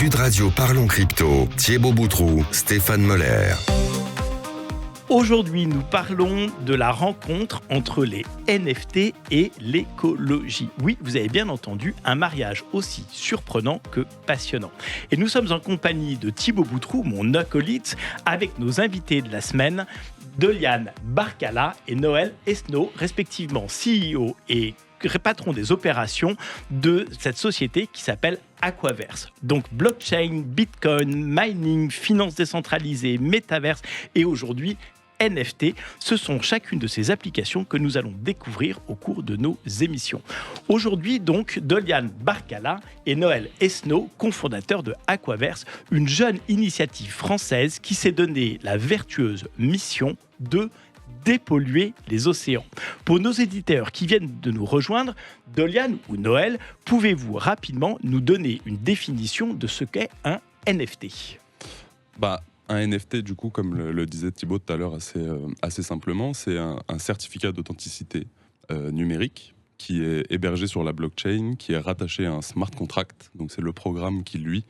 Sud Radio Parlons Crypto, Thibaut Boutroux, Stéphane Moller. Aujourd'hui, nous parlons de la rencontre entre les NFT et l'écologie. Oui, vous avez bien entendu, un mariage aussi surprenant que passionnant. Et nous sommes en compagnie de Thibaut Boutroux, mon acolyte, avec nos invités de la semaine, Dolian Barkala et Noël Esnault, respectivement CEO et patron des opérations de cette société qui s'appelle Aquaverse. Donc blockchain, bitcoin, mining, finance décentralisée, métaverse et aujourd'hui NFT, ce sont chacune de ces applications que nous allons découvrir au cours de nos émissions. Aujourd'hui donc, Dolian Barkala et Noël Esnault, cofondateurs de Aquaverse, une jeune initiative française qui s'est donné la vertueuse mission de dépolluer les océans. Pour nos éditeurs qui viennent de nous rejoindre, Dolian ou Noël, pouvez-vous rapidement nous donner une définition de ce qu'est un NFT ? Un NFT, du coup, comme le disait Thibaut tout à l'heure assez simplement, c'est un certificat d'authenticité numérique qui est hébergé sur la blockchain, qui est rattaché à un smart contract. Donc c'est le programme qui, lui,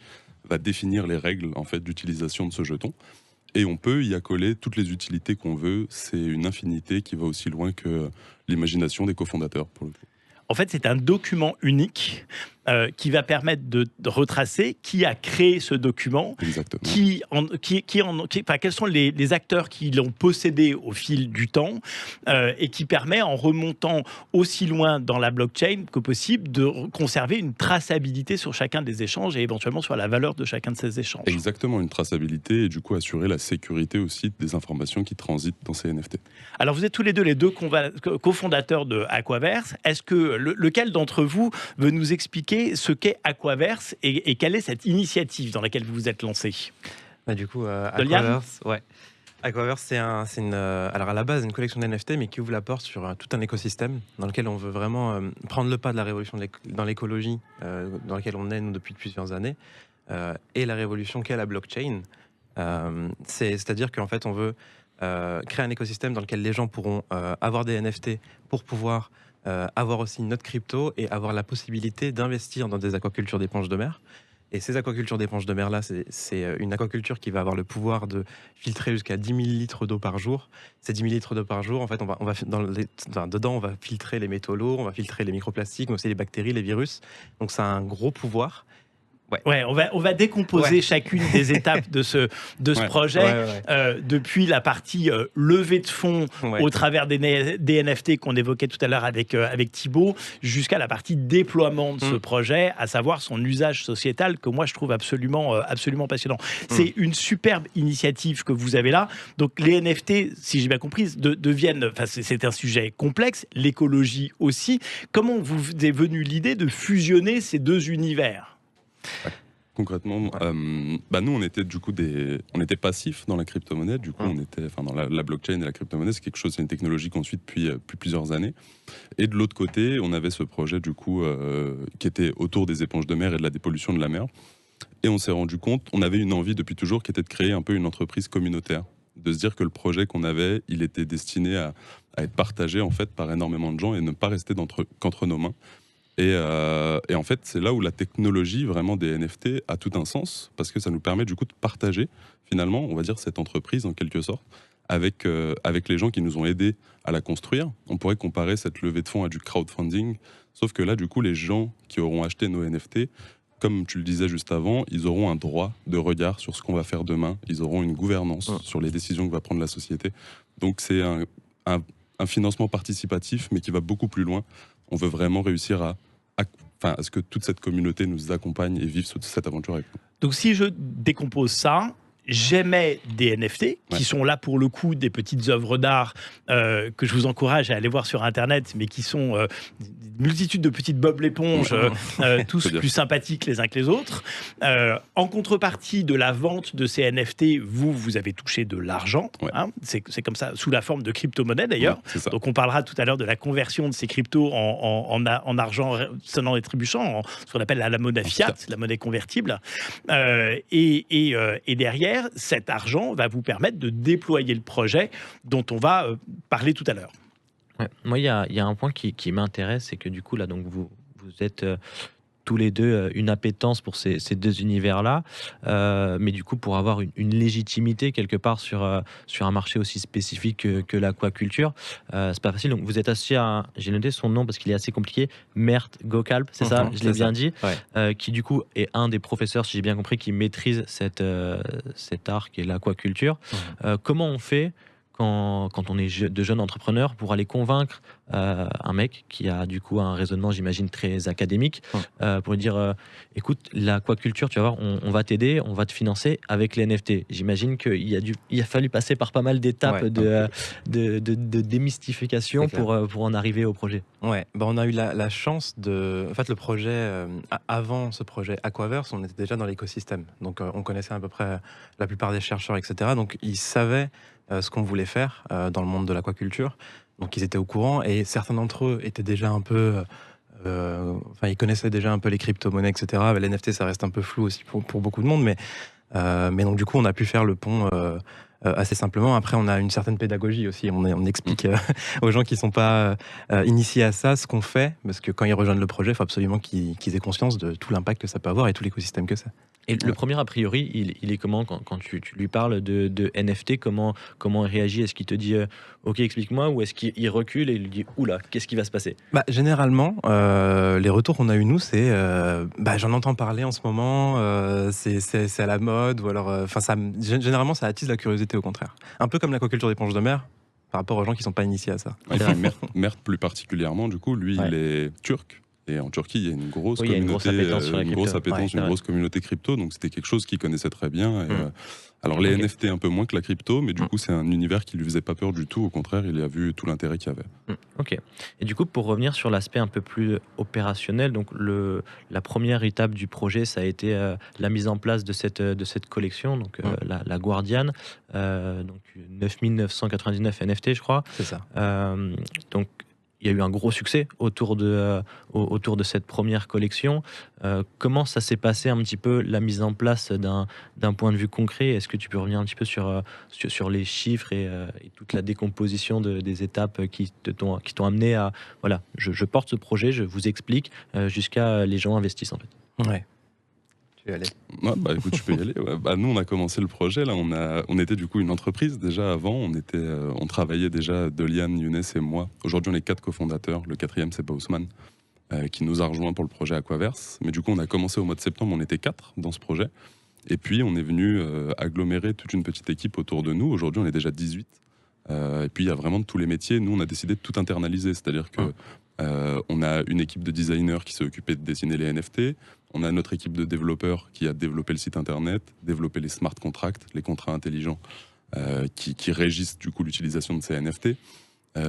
va définir les règles en fait, d'utilisation de ce jeton. Et on peut y accoler toutes les utilités qu'on veut. C'est une infinité qui va aussi loin que l'imagination des cofondateurs, pour le coup. En fait, c'est un document unique qui va permettre de retracer qui a créé ce document, quels sont les acteurs qui l'ont possédé au fil du temps et qui permet, en remontant aussi loin dans la blockchain que possible, de conserver une traçabilité sur chacun des échanges et éventuellement sur la valeur de chacun de ces échanges. Exactement, une traçabilité et du coup assurer la sécurité aussi des informations qui transitent dans ces NFT. Alors vous êtes tous les deux cofondateurs de Aquaverse. Est-ce que lequel d'entre vous veut nous expliquer ce qu'est Aquaverse et quelle est cette initiative dans laquelle vous vous êtes lancé ? Aquaverse, Aquaverse, c'est alors à la base une collection d'NFT, mais qui ouvre la porte sur tout un écosystème dans lequel on veut vraiment prendre le pas de la révolution dans l'écologie, dans laquelle on est nous, depuis plusieurs années, et la révolution qu'est la blockchain. C'est-à-dire qu'en fait, on veut créer un écosystème dans lequel les gens pourront avoir des NFT pour pouvoir avoir aussi notre crypto et avoir la possibilité d'investir dans des aquacultures d'éponges de mer. Et ces aquacultures d'éponges de mer-là, c'est une aquaculture qui va avoir le pouvoir de filtrer jusqu'à 10 000 litres d'eau par jour. Ces 10 000 litres d'eau par jour, en fait, dedans, on va filtrer les métaux lourds, on va filtrer les microplastiques, mais aussi les bactéries, les virus. Donc ça a un gros pouvoir. On va décomposer chacune des étapes de ce projet, depuis la partie levée de fonds au travers des NFT qu'on évoquait tout à l'heure avec Thibaut, jusqu'à la partie déploiement de ce projet, à savoir son usage sociétal que moi je trouve absolument passionnant. C'est une superbe initiative que vous avez là. Donc les NFT, si j'ai bien compris, deviennent, c'est un sujet complexe, l'écologie aussi. Comment vous est venue l'idée de fusionner ces deux univers ? Concrètement, nous on était du coup on était passifs dans la crypto-monnaie. Du coup, on était, dans la blockchain et la crypto-monnaie, c'est une technologie qu'on suit depuis plusieurs années. Et de l'autre côté, on avait ce projet du coup qui était autour des éponges de mer et de la dépollution de la mer. Et on s'est rendu compte, on avait une envie depuis toujours qui était de créer un peu une entreprise communautaire, de se dire que le projet qu'on avait, il était destiné à être partagé en fait par énormément de gens et ne pas rester qu'entre nos mains. Et en fait, c'est là où la technologie vraiment des NFT a tout un sens, parce que ça nous permet du coup de partager, finalement, on va dire, cette entreprise en quelque sorte, avec les gens qui nous ont aidés à la construire. On pourrait comparer cette levée de fonds à du crowdfunding, sauf que là, du coup, les gens qui auront acheté nos NFT, comme tu le disais juste avant, ils auront un droit de regard sur ce qu'on va faire demain, ils auront une gouvernance sur les décisions que va prendre la société. Donc c'est un financement participatif, mais qui va beaucoup plus loin. On veut vraiment réussir à ce que toute cette communauté nous accompagne et vive cette aventure avec nous. Donc si je décompose ça, j'émets des NFT qui sont là pour le coup des petites œuvres d'art que je vous encourage à aller voir sur internet, mais qui sont une multitude de petites Bob l'éponge, tous plus sympathiques les uns que les autres. En contrepartie de la vente de ces NFT, vous avez touché de l'argent. C'est comme ça, sous la forme de crypto-monnaie d'ailleurs. Donc on parlera tout à l'heure de la conversion de ces cryptos en argent sonnant et trébuchant, ce qu'on appelle la monnaie fiat, la monnaie convertible. Et derrière, cet argent va vous permettre de déployer le projet dont on va parler tout à l'heure. Moi, il y a un point qui m'intéresse, c'est que du coup, là, donc vous êtes tous les deux une appétence pour ces deux univers-là, mais du coup pour avoir une légitimité quelque part sur un marché aussi spécifique que l'aquaculture, c'est pas facile. Donc vous êtes associé à, j'ai noté son nom parce qu'il est assez compliqué, Mert Gökalp, c'est ça, je l'ai bien dit, qui du coup est un des professeurs, si j'ai bien compris, qui maîtrise cet art qui est l'aquaculture. Comment on fait quand on est de jeunes entrepreneurs pour aller convaincre un mec qui a du coup un raisonnement, j'imagine, très académique, pour lui dire écoute, l'aquaculture, tu vas voir, on va t'aider, on va te financer avec les NFT. J'imagine qu'il a fallu passer par pas mal d'étapes de démystification pour en arriver au projet. Ouais, on a eu la chance de... En fait, le projet, avant ce projet Aquaverse, on était déjà dans l'écosystème. Donc, on connaissait à peu près la plupart des chercheurs, etc. Donc, ils savaient ce qu'on voulait faire dans le monde de l'aquaculture. Donc, ils étaient au courant et certains d'entre eux étaient déjà un peu... ils connaissaient déjà un peu les crypto-monnaies, etc. Mais les NFT, ça reste un peu flou aussi pour beaucoup de monde. Mais donc, du coup, on a pu faire le pont... assez simplement. Après, on a une certaine pédagogie aussi. On explique aux gens qui ne sont pas initiés à ça ce qu'on fait, parce que quand ils rejoignent le projet, il faut absolument qu'ils aient conscience de tout l'impact que ça peut avoir et tout l'écosystème que c'est. Et le premier, a priori, il est comment quand tu lui parles de NFT, comment il réagit? Est-ce qu'il te dit ok, explique-moi, ou est-ce qu'il recule et il lui dit oula, qu'est-ce qui va se passer? Généralement, les retours qu'on a eu nous, c'est j'en entends parler en ce moment, c'est à la mode, ou alors généralement ça attise la curiosité, au contraire. Un peu comme l'aquaculture d'éponge de mer, par rapport aux gens qui ne sont pas initiés à ça. Mert plus particulièrement, du coup, lui, il est turc. Et en Turquie, il y a une grosse communauté, une grosse appétence, une grosse communauté crypto. Donc c'était quelque chose qu'il connaissait très bien. Et, alors les NFT un peu moins que la crypto, mais du coup c'est un univers qui lui faisait pas peur du tout. Au contraire, il a vu tout l'intérêt qu'il y avait. Ok. Et du coup, pour revenir sur l'aspect un peu plus opérationnel, donc la première étape du projet, ça a été la mise en place de cette collection, donc la Guardian, donc 9999 NFT, je crois. C'est ça. Donc il y a eu un gros succès autour de cette première collection. Comment ça s'est passé un petit peu, la mise en place d'un point de vue concret? Est-ce que tu peux revenir un petit peu sur les chiffres et toute la décomposition des étapes qui t'ont amené à... Voilà, je porte ce projet, je vous explique, jusqu'à les gens investissent en fait. Ouais. Tu veux y aller? Écoute, je peux y aller. Nous, on a commencé le projet. Là, on était du coup une entreprise déjà avant. On travaillait déjà, Dolian, Younes et moi. Aujourd'hui, on est 4 cofondateurs. Le 4e, c'est Bausman, qui nous a rejoint pour le projet Aquaverse. Mais du coup, on a commencé au mois de septembre. On était 4 dans ce projet. Et puis, on est venu agglomérer toute une petite équipe autour de nous. Aujourd'hui, on est déjà 18. Et puis, il y a vraiment de tous les métiers. Nous, on a décidé de tout internaliser. C'est-à-dire que on a une équipe de designers qui s'est occupée de dessiner les NFT. On a notre équipe de développeurs qui a développé le site internet, développé les smart contracts, les contrats intelligents qui régissent du coup l'utilisation de ces NFT.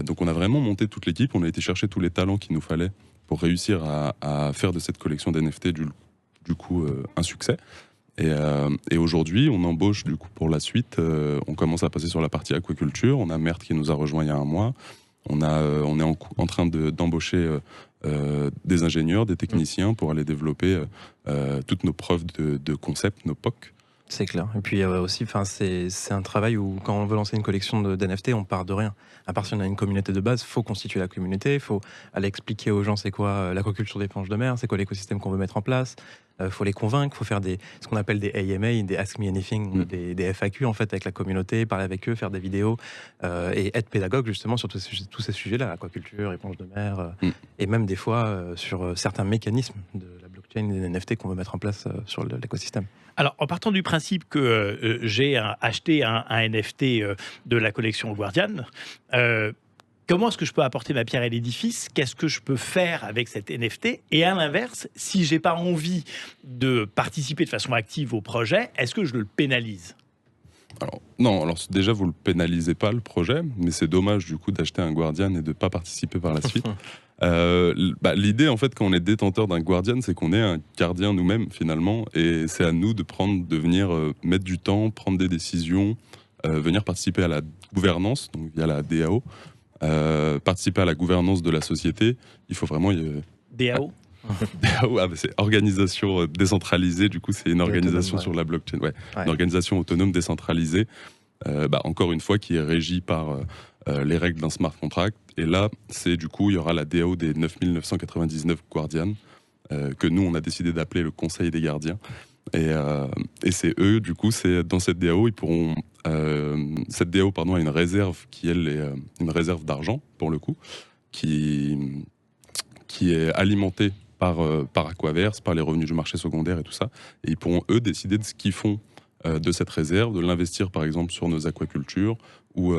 Donc on a vraiment monté toute l'équipe, on a été chercher tous les talents qu'il nous fallait pour réussir à faire de cette collection d'NFT du coup un succès. Et aujourd'hui, on embauche du coup pour la suite. On commence à passer sur la partie aquaculture. On a Mert qui nous a rejoint il y a un mois. On est en train d'embaucher des ingénieurs, des techniciens pour aller développer toutes nos preuves de concept, nos POC. C'est clair. Et puis aussi, c'est un travail où quand on veut lancer une collection d'NFT, on part de rien. À part si on a une communauté de base, il faut constituer la communauté, il faut aller expliquer aux gens c'est quoi l'aquaculture d'éponge de mer, c'est quoi l'écosystème qu'on veut mettre en place. Faut les convaincre, faut faire ce qu'on appelle des AMA, des Ask Me Anything, des FAQ en fait avec la communauté, parler avec eux, faire des vidéos et être pédagogue justement sur tous ces sujets-là, aquaculture, éponge de mer, et même des fois sur certains mécanismes de la blockchain et des NFT qu'on veut mettre en place sur l'écosystème. Alors, en partant du principe que j'ai acheté un NFT de la collection Guardian, comment est-ce que je peux apporter ma pierre à l'édifice? Qu'est-ce que je peux faire avec cet NFT? Et à l'inverse, si j'ai pas envie de participer de façon active au projet, est-ce que je le pénalise? Alors, non, alors déjà, vous ne le pénalisez pas, le projet, mais c'est dommage du coup d'acheter un Guardian et de ne pas participer par la suite. L'idée, en fait, quand on est détenteur d'un Guardian, c'est qu'on est un gardien nous-mêmes, finalement, et c'est à nous de venir mettre du temps, prendre des décisions, venir participer à la gouvernance, donc via la DAO, participer à la gouvernance de la société. Il faut vraiment... DAO c'est organisation décentralisée, du coup c'est une organisation sur la blockchain, une organisation autonome décentralisée, encore une fois qui est régie par les règles d'un smart contract. Et là, c'est du coup, il y aura la DAO des 9999 Guardian, que nous, on a décidé d'appeler le Conseil des gardiens. Et c'est eux, du coup, c'est dans cette DAO, ils pourront. Cette DAO, a une réserve qui, elle, est une réserve d'argent, pour le coup, qui est alimentée par Aquaverse, par les revenus du marché secondaire et tout ça. Et ils pourront, eux, décider de ce qu'ils font de cette réserve, de l'investir, par exemple, sur nos aquacultures ou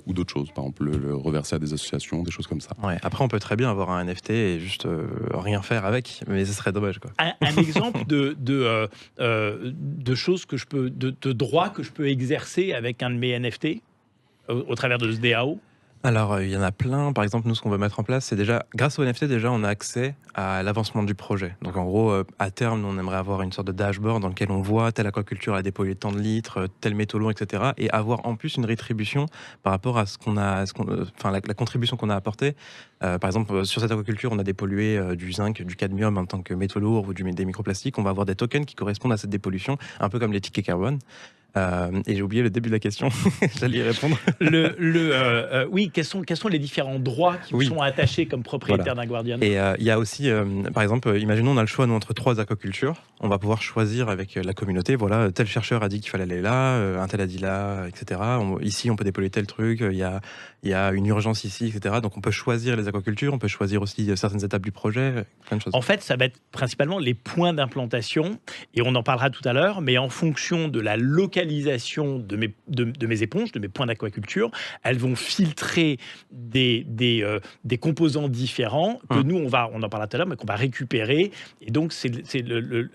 d'autres choses. Par exemple, le reverser à des associations, des choses comme ça. Ouais. Après, on peut très bien avoir un NFT et juste rien faire avec, mais ce serait dommage, quoi. Un exemple de choses que je peux, de droits que je peux exercer avec un de mes NFT au travers de ce DAO. Alors, il y en a plein. Par exemple, nous, ce qu'on veut mettre en place, c'est déjà, grâce au NFT, déjà, on a accès à l'avancement du projet. Donc, en gros, à terme, nous, on aimerait avoir une sorte de dashboard dans lequel on voit telle aquaculture a dépollué tant de litres, tel métaux lourds, etc. Et avoir en plus une rétribution par rapport à ce qu'on a, la contribution qu'on a apportée. Par exemple, sur cette aquaculture, on a dépollué du zinc, du cadmium en tant que métaux lourds ou des microplastiques. On va avoir des tokens qui correspondent à cette dépollution, un peu comme les tickets carbone. Et j'ai oublié le début de la question, j'allais y répondre. Oui, quels sont les différents droits qui vous sont attachés comme propriétaire d'un Guardian? Et il y a aussi, par exemple, imaginons on a le choix nous, entre 3 aquacultures, on va pouvoir choisir avec la communauté, voilà, tel chercheur a dit qu'il fallait aller là, un tel a dit là, etc. Ici on peut dépolluer tel truc, il y a une urgence ici, etc. Donc on peut choisir les aquacultures, on peut choisir aussi certaines étapes du projet, plein de choses. En fait, ça va être principalement les points d'implantation, et on en parlera tout à l'heure, mais en fonction de la localisation de mes éponges, de mes points d'aquaculture, elles vont filtrer des composants différents que nous, on en parlera tout à l'heure, mais qu'on va récupérer. Et donc, c'est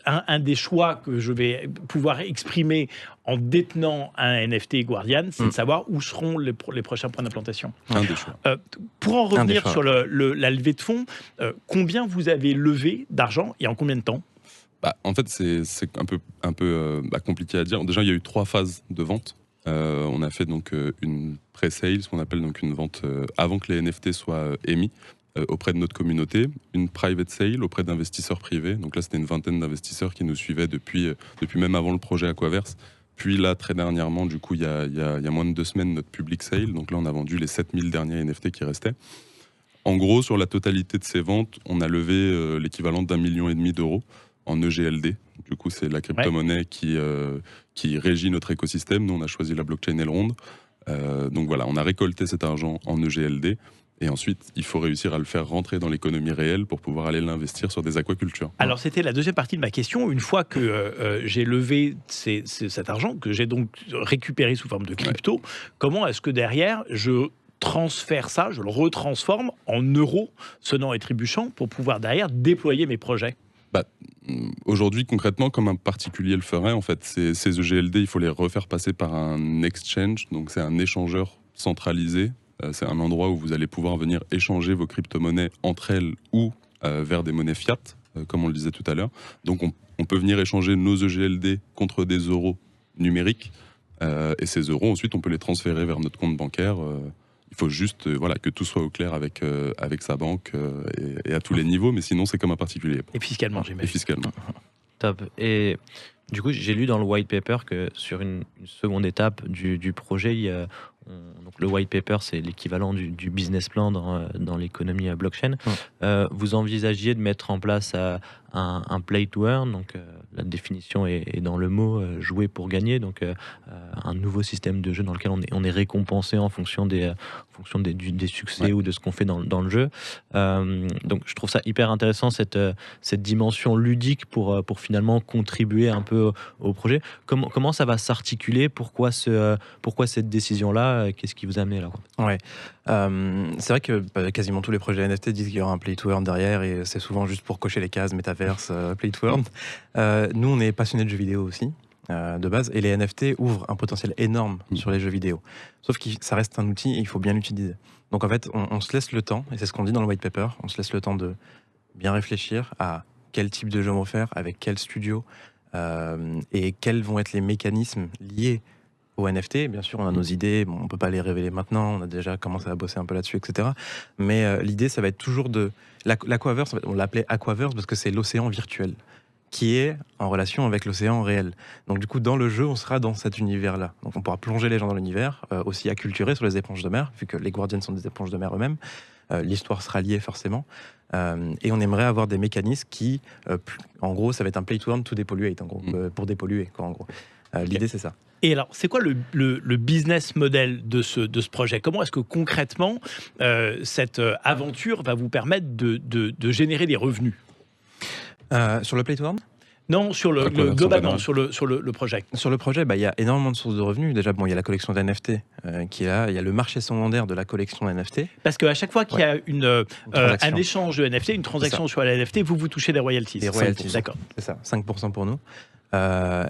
un des choix que je vais pouvoir exprimer en détenant un NFT Guardian, c'est de savoir où seront les prochains points d'implantation. Un des choix. Pour en revenir sur la levée de fonds, combien vous avez levé d'argent et en combien de temps? En fait, c'est un peu compliqué à dire. Déjà, il y a eu 3 phases de vente. On a fait donc une pré-sale, ce qu'on appelle donc une vente avant que les NFT soient émis auprès de notre communauté, une private sale auprès d'investisseurs privés. Donc là, c'était une vingtaine d'investisseurs qui nous suivaient depuis même avant le projet Aquaverse. Puis là, très dernièrement, du coup, il y a moins de 2 semaines, notre public sale. Donc là, on a vendu les 7000 derniers NFT qui restaient. En gros, sur la totalité de ces ventes, on a levé l'équivalent d'1,5 million d'euros en EGLD. Du coup, c'est la crypto-monnaie qui régit notre écosystème. Nous, on a choisi la blockchain Elrond. Donc voilà, on a récolté cet argent en EGLD. Et ensuite, il faut réussir à le faire rentrer dans l'économie réelle pour pouvoir aller l'investir sur des aquacultures. Alors, c'était la deuxième partie de ma question. Une fois que j'ai levé cet argent, que j'ai donc récupéré sous forme de crypto, comment est-ce que derrière, je transfère ça, je le retransforme en euros, sonnant et trébuchant, pour pouvoir derrière déployer mes projets? Aujourd'hui, concrètement, comme un particulier le ferait, en fait, ces EGLD, il faut les refaire passer par un exchange, donc c'est un échangeur centralisé. C'est un endroit où vous allez pouvoir venir échanger vos crypto-monnaies entre elles ou vers des monnaies fiat, comme on le disait tout à l'heure. Donc on peut venir échanger nos EGLD contre des euros numériques, et ces euros, ensuite, on peut les transférer vers notre compte bancaire. Il faut juste que tout soit au clair avec sa banque et à tous les niveaux, mais sinon c'est comme un particulier. Et fiscalement, j'imagine. Et fiscalement. Top. Et du coup, j'ai lu dans le white paper que sur une seconde étape du projet, donc le white paper, c'est l'équivalent du business plan dans l'économie blockchain. Vous envisagiez de mettre en place un play to earn, donc la définition est dans le mot jouer pour gagner, donc un nouveau système de jeu dans lequel on est récompensé en fonction des succès ou de ce qu'on fait dans le jeu. Donc je trouve ça hyper intéressant, cette dimension ludique pour finalement contribuer un peu au projet. Comment ça va s'articuler? Pourquoi cette décision-là? Qu'est-ce qui vous a amené là? Ouais. C'est vrai que quasiment tous les projets NFT disent qu'il y aura un play to earn derrière, et c'est souvent juste pour cocher les cases métaverse, play to earn. Nous, on est passionnés de jeux vidéo aussi, de base, et les NFT ouvrent un potentiel énorme sur les jeux vidéo. Sauf que ça reste un outil et il faut bien l'utiliser. Donc en fait, on se laisse le temps, et c'est ce qu'on dit dans le white paper, on se laisse le temps de bien réfléchir à quel type de jeu on va faire, avec quel studio, et quels vont être les mécanismes liés au NFT. Bien sûr, on a nos idées, on ne peut pas les révéler maintenant, on a déjà commencé à bosser un peu là-dessus, etc. Mais l'idée, ça va être toujours l'Aquaverse, on l'appelait Aquaverse parce que c'est l'océan virtuel qui est en relation avec l'océan réel. Donc du coup, dans le jeu, on sera dans cet univers-là. Donc on pourra plonger les gens dans l'univers, aussi acculturer sur les éponges de mer, vu que les Guardians sont des éponges de mer eux-mêmes. l'histoire sera liée forcément. Et on aimerait avoir des mécanismes qui, en gros, ça va être un play to earn to depolluate, en gros, pour dépolluer, quoi, en gros. L'idée, c'est ça. Et alors, c'est quoi le business model de ce projet ? Comment est-ce que concrètement, cette aventure va vous permettre de générer des revenus ? Sur le play to earn ? Non, globalement, sur le projet. Sur le projet, il y a énormément de sources de revenus. Déjà, il y a la collection d'NFT qui est là. Il y a le marché secondaire de la collection d'NFT. Parce qu'à chaque fois qu'il y a un échange de NFT, une transaction sur la NFT, vous touchez des royalties. Des royalties. D'accord. C'est ça, 5% pour nous.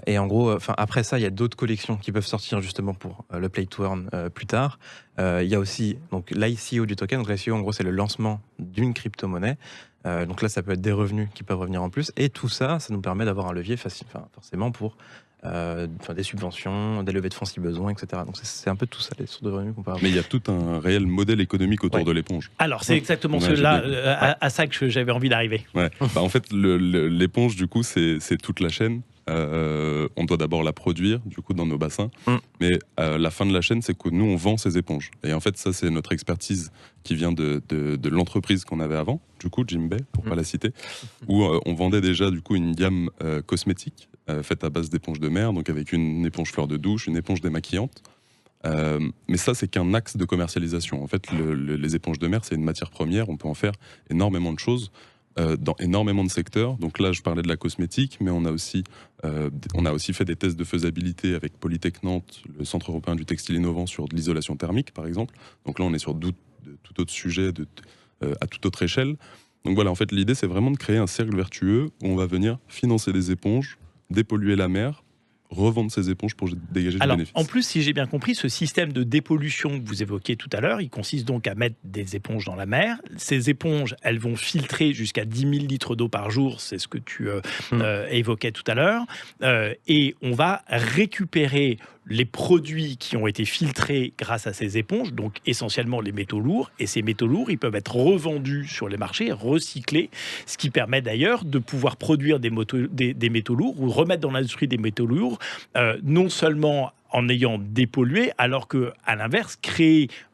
Et en gros, après ça, il y a d'autres collections qui peuvent sortir justement pour le play to earn plus tard. Il y a aussi donc l'ICO du token. Donc l'ICO, en gros, c'est le lancement d'une crypto-monnaie. Donc là, ça peut être des revenus qui peuvent revenir en plus. Et tout ça, ça nous permet d'avoir un levier forcément pour des subventions, des levées de fonds si besoin, etc. Donc c'est un peu tout ça, les sources de revenus qu'on peut avoir. Mais il y a tout un réel modèle économique autour de l'éponge. Alors, c'est exactement à ça que j'avais envie d'arriver. Ouais. En fait, l'éponge, du coup, c'est toute la chaîne. On doit d'abord la produire, du coup, dans nos bassins. Mais la fin de la chaîne, c'est que nous, on vend ces éponges. Et en fait, ça, c'est notre expertise qui vient de l'entreprise qu'on avait avant, du coup, Jimbei, pour pas la citer, où on vendait déjà, du coup, une gamme cosmétique faite à base d'éponges de mer, donc avec une éponge fleur de douche, une éponge démaquillante. Mais ça, c'est qu'un axe de commercialisation. En fait, les éponges de mer, c'est une matière première, on peut en faire énormément de choses. Dans énormément de secteurs. Donc là, je parlais de la cosmétique, mais on a aussi fait des tests de faisabilité avec Polytech-Nantes, le Centre européen du textile innovant, sur de l'isolation thermique, par exemple. Donc là, on est sur tout autre sujet, à toute autre échelle. Donc voilà, en fait, l'idée, c'est vraiment de créer un cercle vertueux où on va venir financer des éponges, dépolluer la mer, revendre ces éponges pour dégager du bénéfice. En plus, si j'ai bien compris, ce système de dépollution que vous évoquiez tout à l'heure, il consiste donc à mettre des éponges dans la mer. Ces éponges, elles vont filtrer jusqu'à 10 000 litres d'eau par jour, c'est ce que tu évoquais tout à l'heure, et on va récupérer les produits qui ont été filtrés grâce à ces éponges, donc essentiellement les métaux lourds, et ces métaux lourds, ils peuvent être revendus sur les marchés, recyclés, ce qui permet d'ailleurs de pouvoir produire des métaux lourds ou remettre dans l'industrie des métaux lourds, non seulement en ayant dépollué, alors que à l'inverse,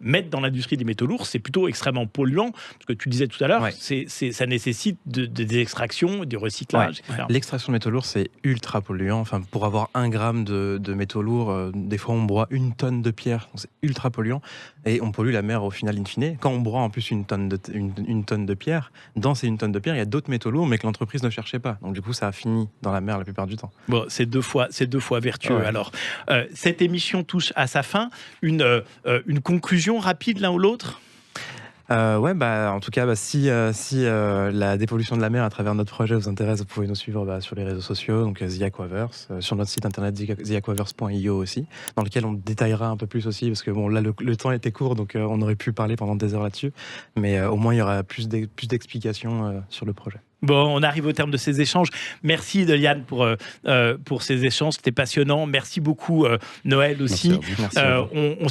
mettre dans l'industrie des métaux lourds, c'est plutôt extrêmement polluant, parce que tu disais tout à l'heure, ça nécessite des extractions, du recyclage, etc. L'extraction de métaux lourds, c'est ultra polluant. Enfin, pour avoir 1 gramme de métaux lourds, des fois on broie 1 tonne de pierre, donc c'est ultra polluant, et on pollue la mer au final in fine. Quand on broie en plus une tonne de pierre, dans ces 1 tonne de pierre, il y a d'autres métaux lourds, mais que l'entreprise ne cherchait pas. Donc du coup, ça a fini dans la mer la plupart du temps. Bon, c'est deux fois vertueux. Ouais. Alors, cette émission touche à sa fin. Une conclusion rapide l'un ou l'autre ? En tout cas, si la dépollution de la mer à travers notre projet vous intéresse, vous pouvez nous suivre sur les réseaux sociaux, donc The Aquaverse, sur notre site internet theaquaverse.io aussi, dans lequel on détaillera un peu plus aussi, parce que bon, là le temps était court, donc on aurait pu parler pendant des heures là-dessus, mais au moins il y aura plus d'explications sur le projet. Bon, on arrive au terme de ces échanges. Merci Deliane pour ces échanges, c'était passionnant. Merci beaucoup Noël aussi. Merci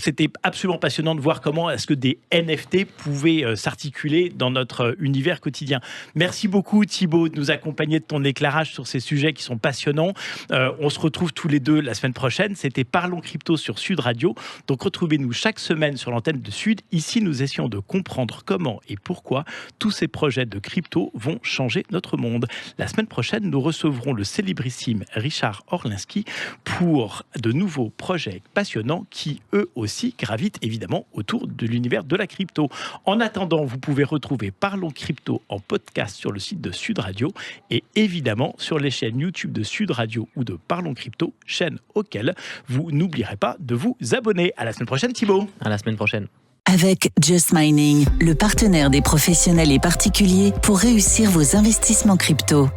c'était absolument passionnant de voir comment est-ce que des NFT pouvaient s'articuler dans notre univers quotidien. Merci beaucoup Thibaut de nous accompagner de ton éclairage sur ces sujets qui sont passionnants. On se retrouve tous les deux la semaine prochaine. C'était Parlons Crypto sur Sud Radio. Donc retrouvez-nous chaque semaine sur l'antenne de Sud. Ici, nous essayons de comprendre comment et pourquoi tous ces projets de crypto vont changer notre monde. La semaine prochaine, nous recevrons le célébrissime Richard Orlinski pour de nouveaux projets passionnants qui, eux aussi, gravitent évidemment autour de l'univers de la crypto. En attendant, vous pouvez retrouver Parlons Crypto en podcast sur le site de Sud Radio et évidemment sur les chaînes YouTube de Sud Radio ou de Parlons Crypto, chaînes auxquelles vous n'oublierez pas de vous abonner. À la semaine prochaine, Thibaut. À la semaine prochaine. Avec Just Mining, le partenaire des professionnels et particuliers pour réussir vos investissements crypto.